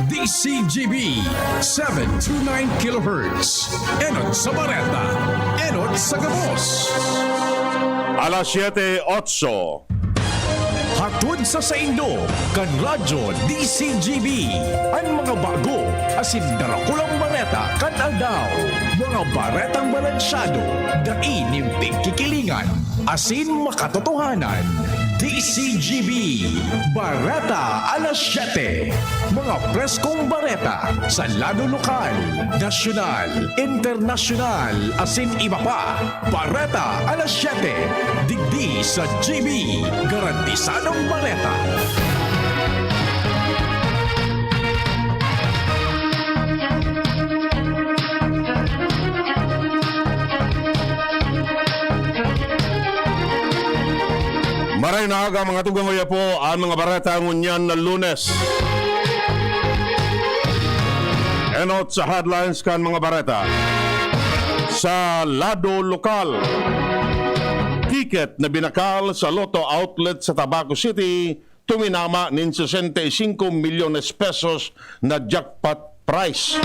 DCGB 729 kHz. Enot sa Bareta, Enot sa Gabos. Alas 7:08. Hatod sa Saindo, kan Radyo DCGB. Ang mga bago, asin darakulang bareta, kan aldaw. Mga baretang balansyado, dainimpig kikilingan, asin makatotohanan. DCGB, Bareta alas 7. Mga preskong bareta sa lado lokal, nasyonal, internasyonal, asin iba pa. Bareta alas 7. Digdi sa GB, garantisadong bareta. Maray na aga mga tugang po ang mga bareta ngunyan na Lunes. Enot sa headlines kan mga bareta. Sa lado lokal, tiket na binakal sa Lotto Outlet sa Tabaco City tuminama nin 65 milyones pesos na jackpot price.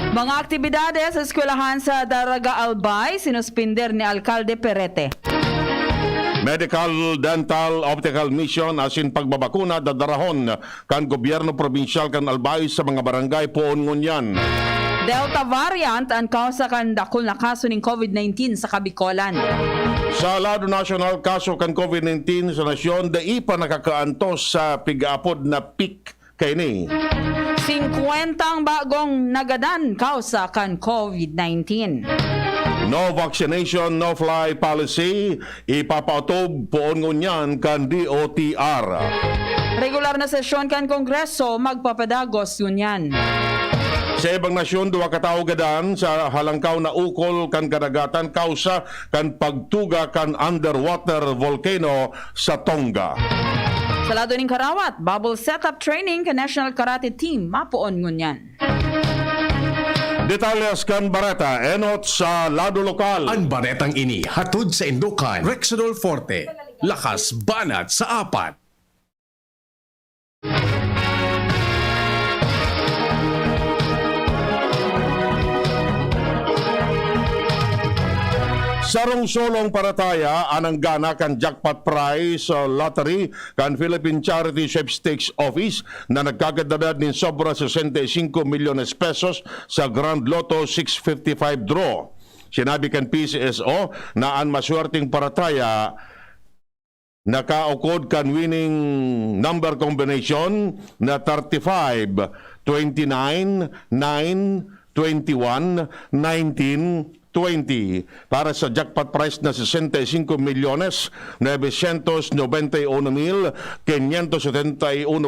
Mga aktibidades sa eskwelahan sa Daraga Albay, sinuspinder ni Alcalde Perete. Medical, dental, optical mission asin pagbabakuna dadarahon kan gobyerno probinsyal kan Albay sa mga barangay poon ngunyan. Delta variant ang kausa kan dakol na kaso ng COVID-19 sa Kabikolan. Sa lado national kaso kan COVID-19 sa nasyon, dai pa nakakaantos sa pig-apod na peak kay ni. 50 ang bagong nagadan kausa kan COVID-19. No vaccination, no fly policy, ipapautob poon ngunyan kan DOTR. Regular na sesyon kan Kongreso magpapadagos yun. Sa ibang nasyon, duwa katao gadan sa halangkaw na ukol kan kadagatan kausa kan pagtuga kan underwater volcano sa Tonga. Sa lado ng Karawat, bubble setup training ka National Karate Team mapuon ngunyan. Detalyas kan bareta, enot sa lado lokal. Ang baretang ini hatod sa Indukan, Rexidol Forte, lakas banat sa apat. Sarong solong parataya anang gana kan jackpot prize lottery kan Philippine Charity Sweepstakes Office na nagkakadabad nin sobra 65 milyones pesos sa Grand Lotto 655 draw. Sinabi kan PCSO na ang maswerteng parataya nakaukod kan winning number combination na 35, 29, 9, 21, 19, 20 para sa jackpot price na 65 milyones 991,571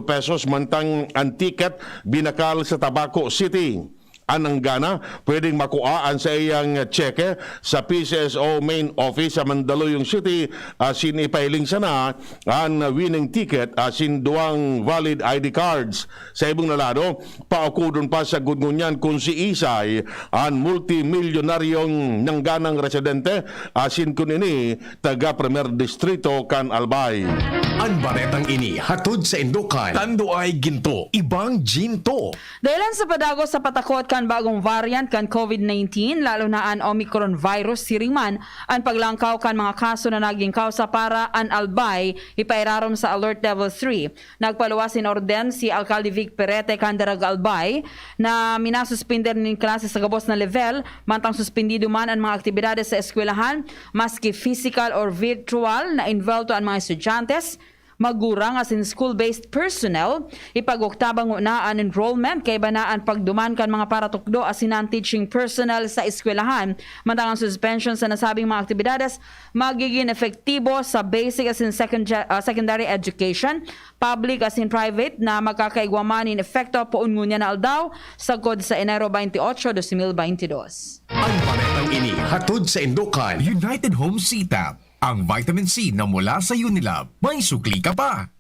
pesos mantang ang ticket binakal sa Tabaco City. Anang gana, pwedeng makuhaan sa iyang cheque sa PCSO main office sa Mandaluyong City asin ipailing sana ang winning ticket asin duwang valid ID cards. Sa ibong nalado, paukudon pa sa gudngunyan kung si Isay ang multimilyonaryong nangganang residente asin kun ini taga Premier Distrito kan Albay. Ang baretang ini hatod sa Indukan, tando ay ginto, ibang ginto. Dahilan sa padagos sa patakot kan bagong variant kan COVID-19, lalo na ang Omicron virus siriman, ang paglangkaw kan mga kaso na naging kausa para ang Albay ipairarom sa Alert Level 3. Nagpaluwasin orden si Alcalde Vic Perete kan Daraga Albay na minasuspinder ng klase sa gabos na level, mantang suspendido man ang mga aktibidades sa eskwelahan, maski physical or virtual na involved ang mga estudyantes, magurang as in school-based personnel, ipag-oktabang na ang enrollment kay banaan pagduman kan mga paratukdo as in teaching personnel sa eskwelahan. Mantang ang suspension sa nasabing mga aktibidades magiging efektibo sa basic as in secondary education, public as in private na magkakaigwaman in efekto poon ngunya na aldaw sa kod sa Enero 28, 2022. Ang baretang ini hatod sa Indukan, United Home Sitap. Ang vitamin C na mula sa Unilab, may sukli ka pa.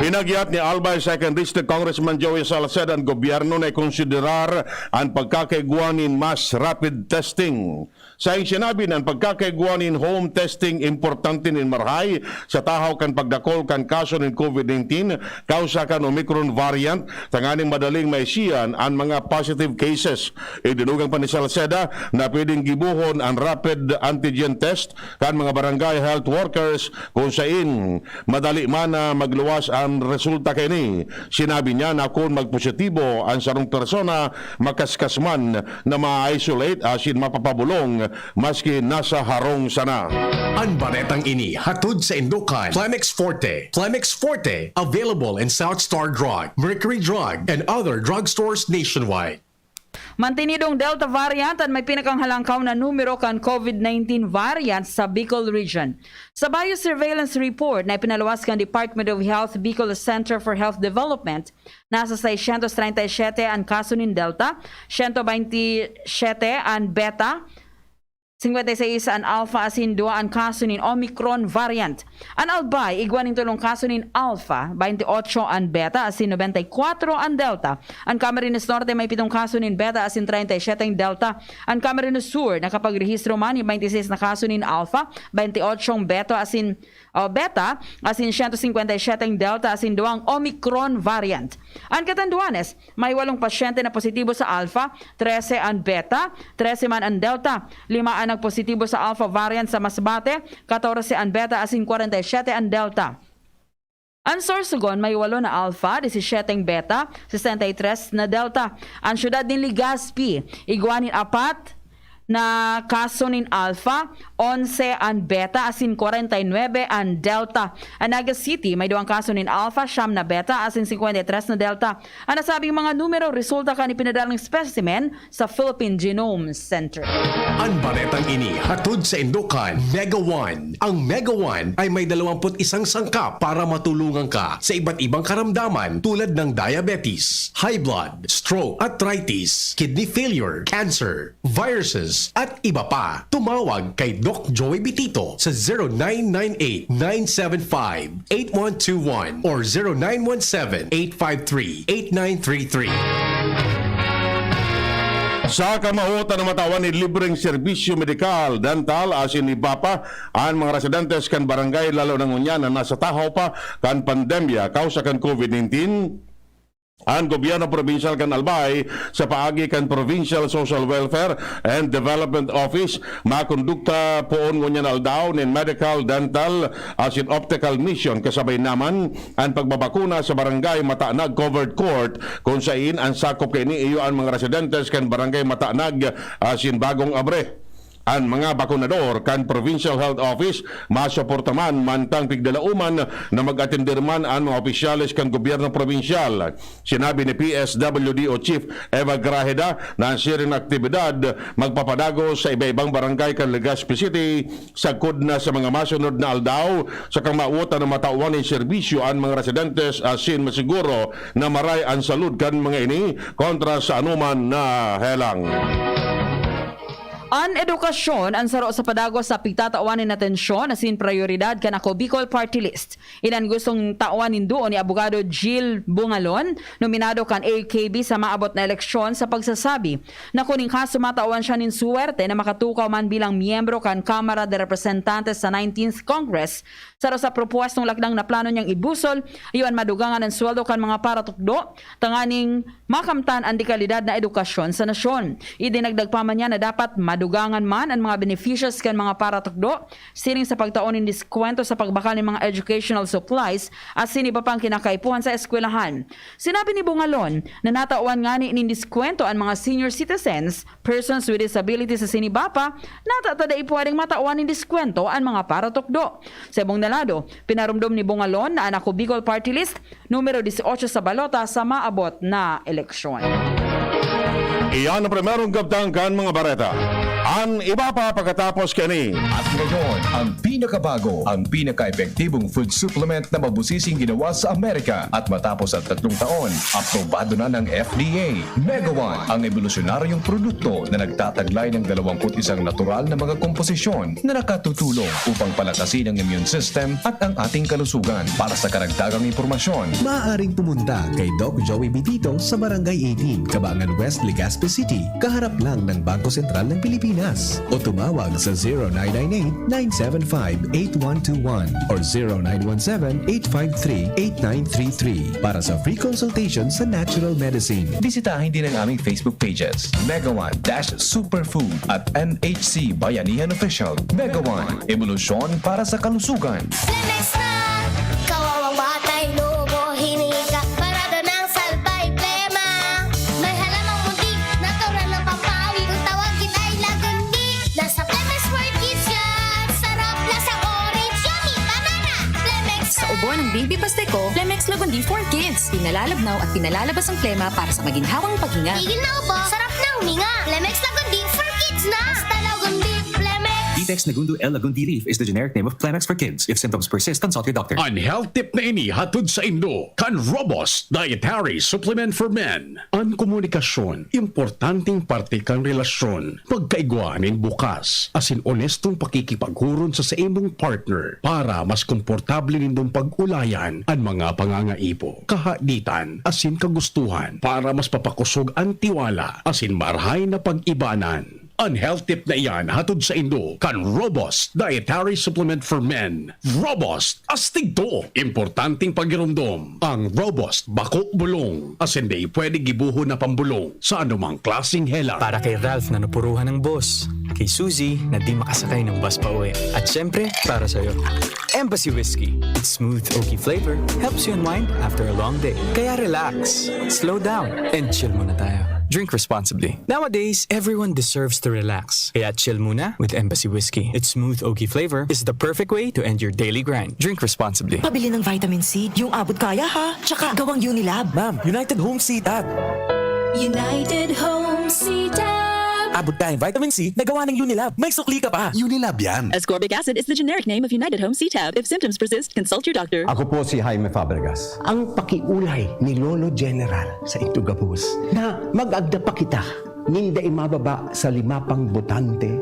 Hinagyat ni Albay 2nd District Congressman Joey Salceda ang gobyerno na ikonsiderar ang pagkakaiguanin mass rapid testing. Sa iyong sinabi na ang pagkakaiguanin home testing importante nin marhay sa tahaw kan pagdakol kan kaso ng COVID-19 kausa kan Omicron variant tanganing madaling maisiyan ang mga positive cases. Idinugang pa ni Salceda na pwedeng gibuhon ang rapid antigen test kan mga barangay health workers kung sain madali man na magluwas ang resulta kini. Sinabi niya na kung magpositibo ang sarong persona makaskas man na ma-isolate asin mapapabulong maski nasa harong sana. Ang baretang ini hatod sa Indocan. Plemex Forte. Plemex Forte, available in South Star Drug, Mercury Drug, and other drugstores nationwide. Mantinidong Delta variant at may pinakanghalangkaw na numero kan COVID-19 variant sa Bicol region. Sa biosurveillance report na ipinaluwas kan Department of Health Bicol Center for Health Development, nasa 637 ang kaso ng Delta, 127 ang Beta, 56 ang Alpha asin 2 ang kaso ng Omicron variant. Ang Albay, igwan ng tulong kaso ng Alpha, 28 ang Beta asin 94 ang Delta. Ang Camarines Norte may 7 kaso ng Beta asin 37 ang Delta. Ang Camarines Sur nakapagrehistro man yung 26 na kaso ng Alpha, 28 ang Beta asin 157 ang Delta asin 2 ang Omicron variant. Ang Catanduanes, may 8 pasyente na positibo sa Alpha, 13 ang Beta, 13 man ang Delta, 5 ang nagpositibo sa Alpha variant sa Masbate, 14 ang Beta asin 47 ang Delta. Ang Sorsogon may 8 na Alpha, 17 ang Beta, 63 na Delta. Ang syudad ng Legazpi, igwanin 4 na kaso ng Alpha, 11 ang Beta asin 49 ang Delta. Ang Naga City may 2 kaso ng Alpha, 9 na Beta asin 53 na Delta. Ang nasabing mga numero resulta kan ipinadalang specimen sa Philippine Genome Center. Ang baretang ini hatod sa Indocan. Mega One. Ang Mega One ay may 21 sangkap para matulungan ka sa iba't ibang karamdaman tulad ng diabetes, high blood, stroke, arthritis, kidney failure, cancer, viruses, at iba pa. Tumawag kay Doc Joey Bitito sa 0998-975-8121 or 0917-853-8933. Sa kamautan na matawan ni libreng serbisyo medikal, dental, asin ni Papa, ang mga residentes kan barangay lalo ng unya na nasa tahaw pa kan pandemya kausa kan COVID-19. Ang gobyerno provincial kan Albay sa paagi kan Provincial Social Welfare and Development Office makondukta poon ngunyan aldaw nin medical, dental, asin optical mission kasabay naman ang pagbabakuna sa barangay Matanag Covered Court kung sain ang sakop kay ni iyo ang mga residentes kan barangay Matanag asin Bagong Abre. Ang mga bakunador kan Provincial Health Office masuporta man mantang pigdalauman na mag-atendir man ang mga opisyalis kan gobyerno probinsyal. Sinabi ni PSWDO Chief Eva Grajeda na ang siring aktibidad magpapadago sa iba-ibang barangay kan Legazpi City sagkod na sa mga masunod na aldaw sa kamautan na matauan ng serbisyo ang mga residentes asin masiguro na maray ang salud kan mga ini kontra sa anuman na helang. Ang edukasyon ang saro sa padago sa pigtatauanin na tensyon asin prioridad kan ako Bicol Party List. Ilan gustong tauanin doon ni Abogado Jill Bungalon, nominado kan AKB sa maabot na eleksyon sa pagsasabi na kuning kaso matauan siya nin suwerte na makatukaw man bilang miyembro kan Kamara de Representantes sa 19th Congress. Saro sa propuestong lakdang na plano niyang ibusol, iyon madugangan ang sweldo kan mga paratukdo, tanganing makamtan ang dekalidad na edukasyon sa nasyon. Idinagdag pa man niya na dapat madugangan man ang mga beneficiaries kan mga paratukdo, sining sa pagtaon ng diskwento sa pagbakal ng mga educational supplies at siniba pang kinakaipuhan sa eskwelahan. Sinabi ni Bungalon na natauan nga ni diskwento ang mga senior citizens, persons with disabilities sa sinibapa, natatada ipuwaring matauan ng diskwento ang mga paratukdo. Sa ibang nalado, pinarumdom ni Bungalon na ang ako Bicol Party List, numero 18 sa balota sa maabot na eleksyon. Iyan ang primerong gabtang kan mga bareta. Ang iba pa pagkatapos kani. At ngayon, ang pinakabago, ang pinaka-epektibong food supplement na mabusising ginawa sa Amerika at matapos at 3 taon, aprobado na ng FDA. Mega One, ang evolusyonaryong produkto na nagtataglay ng 21 natural na mga komposisyon na nakatutulong upang palakasin ang immune system at ang ating kalusugan. Para sa karagdagang impormasyon, Maaaring pumunta kay Doc Joey Bitito sa Barangay 18, Cabangan West, Legazpi City, kaharap lang ng Bangko Sentral ng Pilipinas. O tumawag sa 0998-975-8121 or 0917-853-8933 para sa free consultation sa natural medicine. bisitahin din ang aming Facebook pages, Mega One-Superfood at NHC Bayanihan Official. Mega One, evolusyon para sa kalusugan. Lemex na! Kawawang batay, lobo, hinika, parado ng salbay, plema. May halamang muntik, natural ng pampawi, kung tawagin ay lagundi. Nasa Plemex for Kids yan, sarap lasang orange, yummy, banana. Plemex Sa ubo ng baby pasteko, Plemex Lagundi for Kids. Pinalalabnaw at pinalalabas ang plema para sa maginhawang paghinga. Tigil na ubo, sarap na huminga. Plemex Lagundi for Kids na! Basta Lagundi, Plemex. Detex Nagundu L. Lagundi Reef is the generic name of Plemex for kids. If symptoms persist, consult your doctor. Ang health tip na ini hatod sa Indo, kan Robust Dietary Supplement for Men. Ang komunikasyon, importanteng parte kang relasyon. Pagkaigwanin bukas, asin honestong pakikipaghuron sa imong partner para mas komportable nindong pag-ulayan ang mga pangangaipo. Kahaditan, asin kagustuhan para mas papakusog ang tiwala, asin marhay na pag-ibanan. Ang health tip na iyan hatod sa Indo kan Robust Dietary Supplement for Men. Robust, astig to. Importanteng pagirumdom. Ang Robust bako bulong. As hindi pwede gibuho na pambulong sa anumang klaseng hela. Para kay Ralph na napuruhan ng boss. Kay Suzy na di makasakay ng bus pa uwi. At syempre, para sa'yo. Embassy Whiskey. Its smooth, oaky flavor helps you unwind after a long day. Kaya relax, slow down, and chill muna tayo. Drink responsibly. Nowadays, everyone deserves to relax. Kaya chill muna with Embassy Whiskey. Its smooth, oaky flavor is the perfect way to end your daily grind. Drink responsibly. Pabili ng vitamin C, yung abot kaya ha. Tsaka gawang Unilab. Ma'am, United Home Tab. United Home Tab. Abot tayong vitamin C na gawa ng Unilab. May sukli ka pa. Unilab yan. Ascorbic acid is the generic name of United Home Tab. If symptoms persist, consult your doctor. Ako po si Jaime Fabregas. Ang pakiulay ni Lolo General sa Itugabos na mag-agda pa kita, ninda imababa sa 5 botante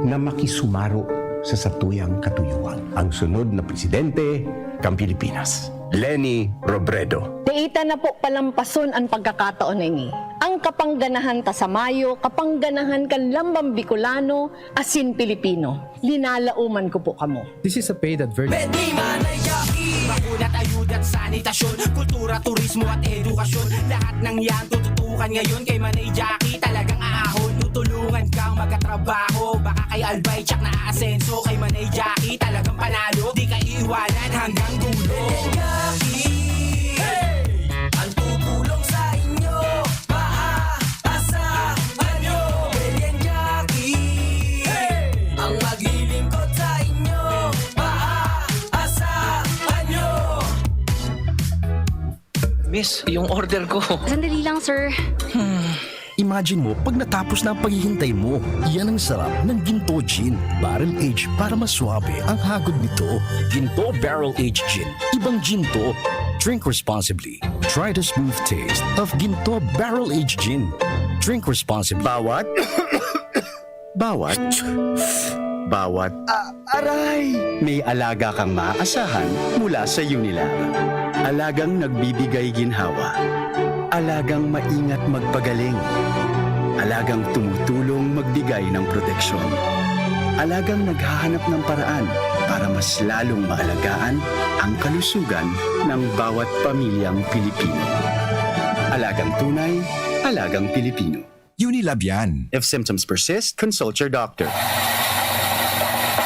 na makisumaro sa satuyang katuyuan. Ang sunod na presidente, kang Pilipinas, Leni Robredo. Deita na po palampason ang pagkakataon na ini. Ang kapangganahan ta sa Mayo, kapangganahan kan lambang Bicolano, asin Pilipino. Linalauman ko po kamo. This is a paid advert. Makunat, ayuda at sanitasyon, kultura, turismo at edukasyon. Lahat ng yan tututukan ngayon kay Manay Jackie. Talagang aahon, tutulungan kang magkatrabaho. Baka kay Albay tsak na aasenso. Kay Manay Jackie talagang panalo, di ka iiwanan hanggang dulo. Jackie, hey! Ang tutulong sa inyo, maaasahan nyo. Belen Jackie, hey! Ang maglilingkod sa inyo, maaasahan nyo. Miss, yung order ko. Sandali lang, sir. Imagine mo pag natapos na ang paghihintay mo. Yan ang sarap ng Ginto Gin. Barrel aged para maswabe ang hagod nito. Ginto Barrel Aged Gin. Ibang Ginto. Drink responsibly. Try the smooth taste of Ginto Barrel Aged Gin. Drink responsibly. Bawat Aray! May alaga kang maaasahan mula sa Unilab. Alagang nagbibigay ginhawa. Alagang maingat magpagaling. Alagang tumutulong magbigay ng proteksyon. Alagang naghahanap ng paraan para mas lalong maalagaan ang kalusugan ng bawat pamilyang Pilipino. Alagang tunay, alagang Pilipino. Unilab yan. If symptoms persist, consult your doctor.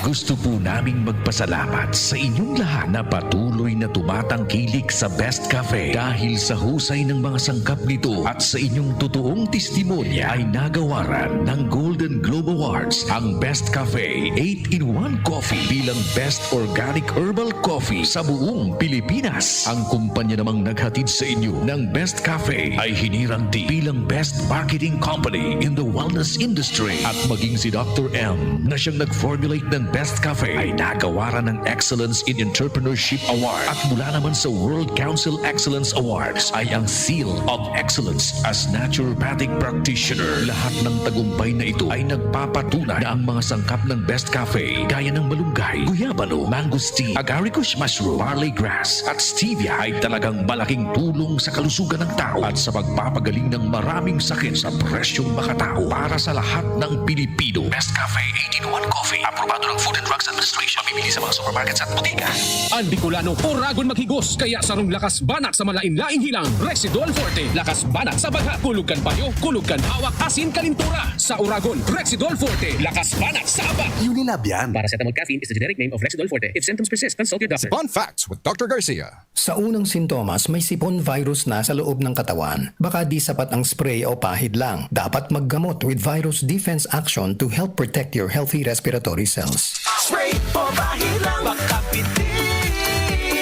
Gusto po naming magpasalamat sa inyong lahat na patuloy na tumatangkilik sa Best Cafe dahil sa husay ng mga sangkap nito at sa inyong totoong testimonya ay nagawaran ng Golden Globe Awards ang Best Cafe 8-in-1 Coffee bilang Best Organic Herbal Coffee sa buong Pilipinas. Ang kumpanya namang naghatid sa inyo ng Best Cafe ay hinirang din bilang Best Marketing Company in the wellness industry at maging si Dr. M na siyang nag-formulate ng Best Cafe ay nagawaran ng Excellence in Entrepreneurship Award at mula naman sa World Council Excellence Awards ay ang Seal of Excellence as Naturopathic Practitioner. Lahat ng tagumpay na ito ay nagpapatunay na ang mga sangkap ng Best Cafe gaya ng malunggay, guyabano, mangosteen, agaricus mushroom, barley grass at stevia ay talagang malaking tulong sa kalusugan ng tao at sa pagpapagaling ng maraming sakit sa presyong makatao para sa lahat ng Pilipino. Best Cafe 8-in-1 Coffee, aprobado ng Food and Drugs Administration, mabibili sa mga supermarkets at butika. Ang Bicolano, oragon maghigos, kaya sarong lakas banat sa malain-laing hilang. Rexidol Forte, lakas banat sa baga, kulugkan payo, kulugkan hawak, asin kalintura. Sa oragon, Rexidol Forte, lakas banat sa aba. Unilab yan. Paracetamol caffeine is the generic name of Rexidol Forte. If symptoms persist, consult your doctor. Fun Facts with Dr. Garcia. Sa unang sintomas, may sipon virus na sa loob ng katawan. Baka di sapat ang spray o pahid lang. Dapat maggamot with Virus Defense Action to help protect your healthy respiratory cells. Spray o bahid lang, makapitin.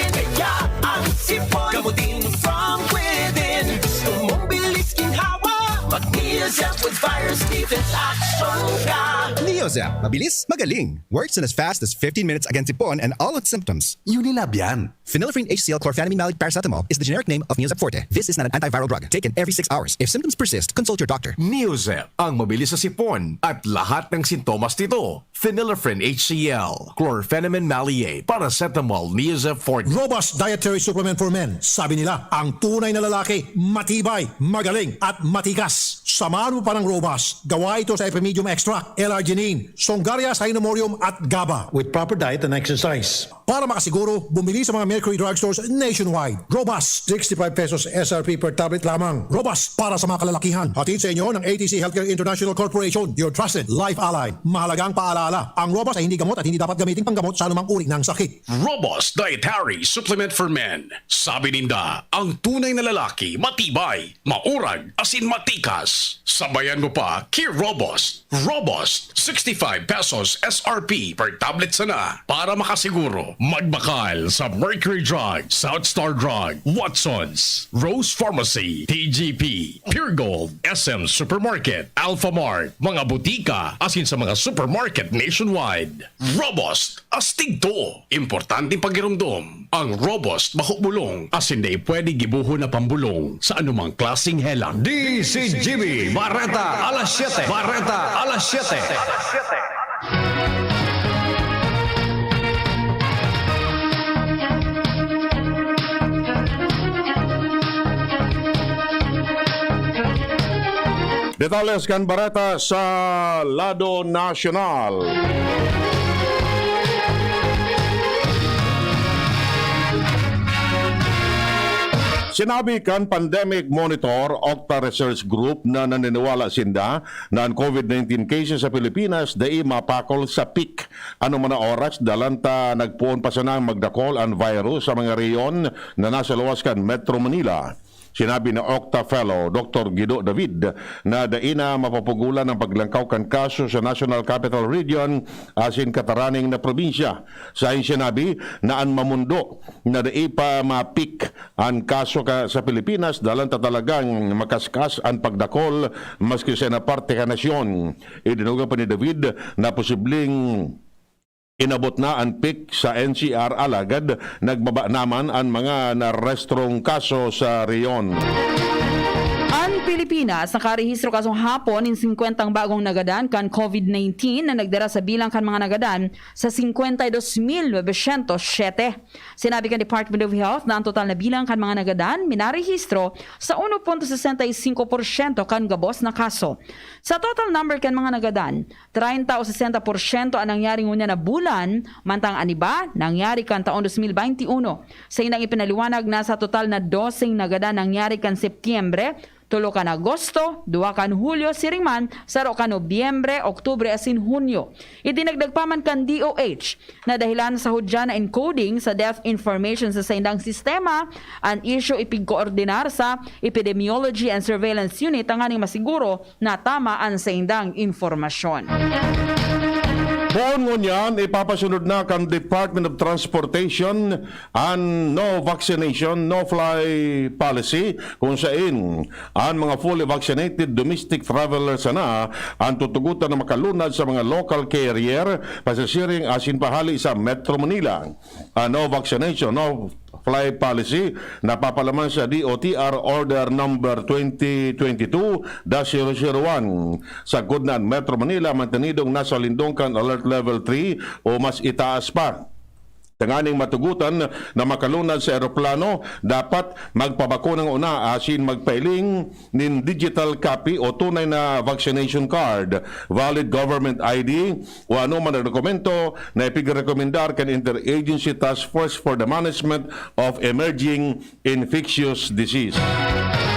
Kaya ang sipon, gamutin from within. Gusto mong bilis ginhawa, mag-Neozep with Virus Defense Action ka. Neozep, mabilis, magaling. Works in as fast as 15 minutes against sipon and all its symptoms. Unilab yan. Phenylephrine HCl chlorphenamine maleate paracetamol is the generic name of Neozep Forte. This is not an antiviral drug. Taken every 6 hours. If symptoms persist, consult your doctor. Neozep, ang mabilis sa sipon at lahat ng sintomas nito. Phenylephrine HCl, chlorphenamine maleate, paracetamol, Neozep Forte. Robust dietary supplement for men. Sabi nila, ang tunay na lalaki, matibay, magaling, at matikas. Samahan mo pa ng Robust. Gawa ito sa Epimedium Extract, L-arginine, Songaria Cynomorium at GABA. With proper diet and exercise. Para makasiguro, bumili sa mga Mercury drugstores nationwide. Robust, 65 pesos SRP per tablet lamang. Robust para sa mga kalalakihan. Hatid sa inyo ng ATC Healthcare International Corporation, your trusted life ally. Mahalagang paalala, ang Robust ay hindi gamot at hindi dapat gamitin panggamot sa anumang uri ng sakit. Robust Dietary Supplement for Men. Sabi ninda, ang tunay na lalaki, matibay, maurag, asin matikas. Sabayan mo pa, Key Robust. Robust, 65 pesos SRP per tablet sana. Para makasiguro, magbakal sa Mercury Drug, Southstar Drug, Watsons, Rose Pharmacy, TGP, Pure Gold, SM Supermarket, Alpha Mart, mga butika, asin sa mga supermarket nationwide. Robust, astig to. Importanteng pagirumdum. Ang Robust mahukbulong, asin na pwede gibuho na pambulong sa anumang klaseng helang. DCGB, Barreta, alas 7. Barreta, alas 7. Detalles kan Barata sa Lado Nacional. Sinabi kan Pandemic Monitor Octa Research Group na naniniwala sinda na ang COVID-19 cases sa Pilipinas dai mapakol sa peak. Ano man na oras dalanta nagpuon pa sana magdakol ang virus sa mga reyon na nasa luwas kan Metro Manila. Sinabi na Octa Fellow Dr. Guido David na daina mapapugulan ang paglangkaw kan kaso sa National Capital Region asin kataraning na probinsya. Sa sinabi na ang mamundo na dai pa mapik ang kaso sa Pilipinas dalan ta talagang makaskas ang pagdakol maski sa parte ka nasyon. Idinuga pa ni David na posibleng inabot na ang peak sa NCR alagad nagbaba naman ang mga narestrong kaso sa reyon. Ang Pilipinas nakarehistro kasong hapon in 50 bagong nagadan kan COVID-19 na nagdara sa bilang kan mga nagadan sa 52,907. Sinabi kan Department of Health na ang total na bilang kan mga nagadan minarehistro sa 1.65% kan gabos na kaso. Sa total number kan mga nagadan, 30 o 60% ang nangyari ngunya na bulan, mantang aniba nangyari kan taon 2021. Sa inang ipinaliwanag na sa total na 12 nagadan nangyari kan Setyembre, tulo kan Agosto, 2 kan Hulyo siringman, saro kan Nobyembre, Oktubre asin Hunyo. Idinagdag pa man kan DOH na dahilan sa hudya na encoding sa death information sa saindang sistema, ang issue ipigkoordinar sa Epidemiology and Surveillance Unit ang aning masiguro na tama ang saindang informasyon. Buon ngunyan, ipapasunod na kan Department of Transportation ang no vaccination, no fly policy kung saan ang mga fully vaccinated domestic travelers na ang tutugutan na makalunad sa mga local carrier pasasiring asin pahali sa Metro Manila. Ang no vaccination, no fly policy napapalaman sa DOTR Order Number 2022-001 sa Gudnan, Metro Manila, mantenidong nasa lindongkan Alert Level 3 o mas itaas pa. Tanganing matugutan na makalunad sa eroplano, dapat magpabakunang una asin magpailing nin digital copy o tunay na vaccination card, valid government ID o ano man ang dokumento na ipigrekomendar kan Interagency Task Force for the Management of Emerging Infectious Disease.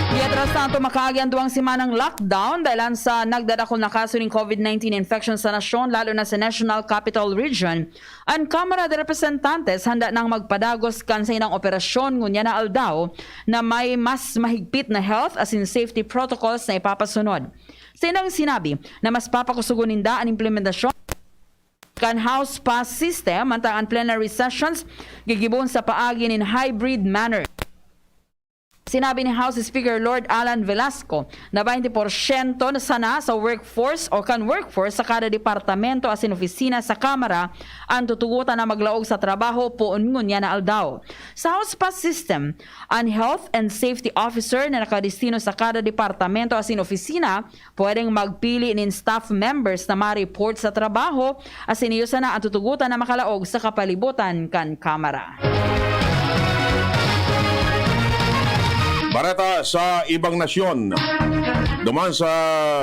Mientras tanto, makaagi ang 2 semanang lockdown dahil sa nagdadakol na kaso ng COVID-19 infection sa nasyon, lalo na sa National Capital Region. Ang Kamara de Representantes handa nang magpadagos kan sa inang operasyon ngunya na aldaw na may mas mahigpit na health as in safety protocols na ipapasunod. Sa inang sinabi na mas papakusuguninda ang implementasyon kan House Pass System antang ang plenary sessions gigibon sa paagi in hybrid manner. Sinabi ni House Speaker Lord Alan Velasco na 20% na sana sa workforce o kan workforce sa kada departamento asin opisina sa Kamara ang tutugutan na maglaog sa trabaho poon ngunya na aldaw. Sa House Pass System, ang Health and Safety Officer na nakadestino sa kada departamento asin opisina pwedeng magpili nin staff members na ma-report sa trabaho asin iyusa na ang tutugutan na makalaog sa kapalibutan kan Kamara. Bareta sa ibang nasyon, duman sa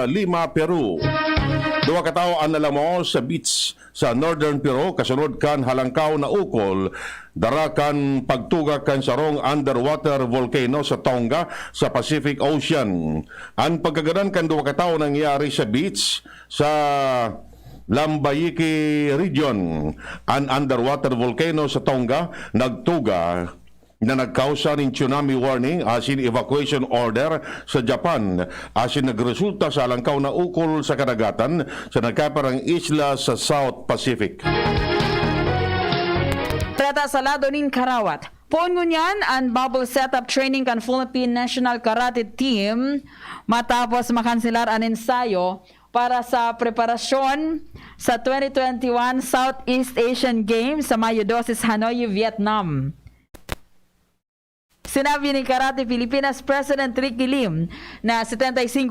Lima, Peru. 2 katao ang nalamo sa beach sa Northern Peru kasunod kan halangkaw na ukol darakan pagtuga kan sarong underwater volcano sa Tonga sa Pacific Ocean. Ang pagkagadan kan 2 katao nangyari sa beach sa Lambayiki Region. Ang underwater volcano sa Tonga nagtuga na nagkausa ng tsunami warning asin evacuation order sa Japan asin nagresulta sa langkaw na ukol sa kadagatan sa nagkaparang isla sa South Pacific. Trata sa lado nin Karawat. Poon ngunyan ang bubble setup training kan Philippine National Karate Team matapos makanselar ang ensayo para sa preparasyon sa 2021 Southeast Asian Games sa Mayo 12 Hanoi, Vietnam. Sinabi ni Karate Pilipinas President Ricky Lim na 75%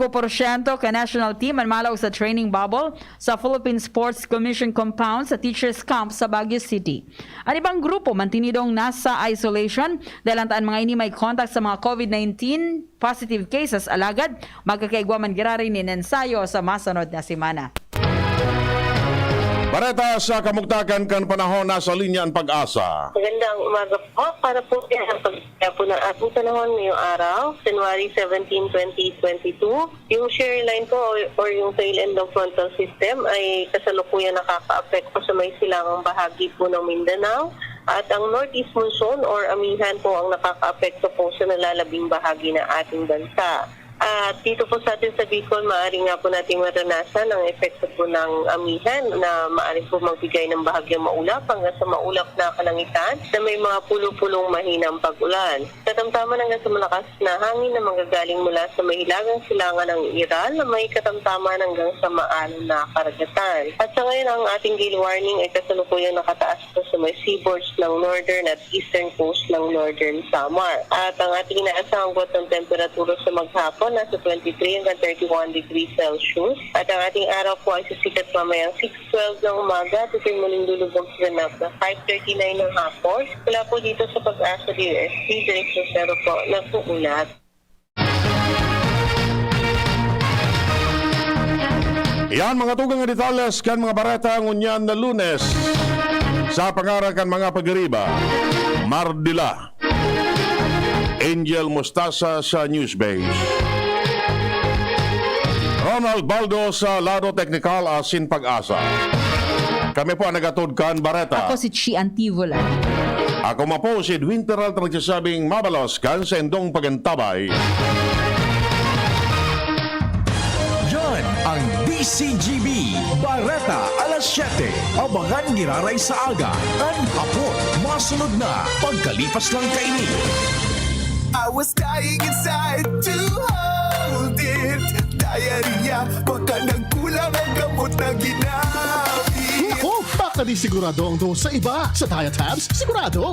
ka national team ang malaw sa training bubble sa Philippine Sports Commission compound sa Teachers Camp sa Baguio City. Ang ibang grupo mantinidong nasa isolation dahil ang mga ini may contact sa mga COVID-19 positive cases alagad magkakaigwa man girari ni ensayo sa masunod na semana. Bareta sa kamugtakan kan panahon nasa linya ang Pag-asa. Magandang umaga po para po ang pagkaya po ng ating panahon ngayong araw, January 17, 2022. Yung shear line po or yung tail end ng frontal system ay kasalukuyan nakaka-apekto sa may silangang bahagi po ng Mindanao. At ang northeast monsoon or amihan po ang nakaka-apekto po sa nalalabing bahagi ng ating bansa. At dito po sa atin sa Bicol, maaari nga po nating maranasan ang epekto po ng amihan na maaari po magbigay ng bahagyang maulap hanggang sa maulap na kalangitan na may mga pulo-pulong mahinang pag-ulan. Katamtaman hanggang sa malakas na hangin na manggagaling mula sa mahilagang silangan ng Iral na may katamtaman hanggang sa maalon na karagatan. At sa ngayon, ang ating gale warning ay kasalukuyang nakataas po sa may seaboards ng northern at eastern coast ng northern Samar. At ang ating inaasahang buwat ng temperatura sa maghapon nasa 23 hanggang 31 degrees Celsius. At ang ating araw po ay sisikat mamayang 6:12 ng umaga at ito'y muling lulubog sa ganap na 5:39 ng hapon. Wala po dito sa Pag-asa DSP, Direct Rosero po, nagpuulat. Yan mga tugang nga detalles kan mga bareta ngunyan na Lunes sa pangarang kan mga pagriba. Mardila Angel Mostasa sa Newsbase. Ronald Baldo sa Lado Technical asin pag-asa. Kami po ang nagatudkan Bareta. Ako si Chi Antivola. Ako mapo si Winteral nagsasabing mabalos kan sa indong pagantabay. Yan ang DCGB Bareta alas 7. Abangan giraray sa aga. Ang hapon, masunod na pagkalipas lang kaini. I was dying inside to hold it. Diarrhea, baka nagkulang ang gamot na ginamit. Baka di sigurado ang dose sa iba. Sa Diatabs, sigurado.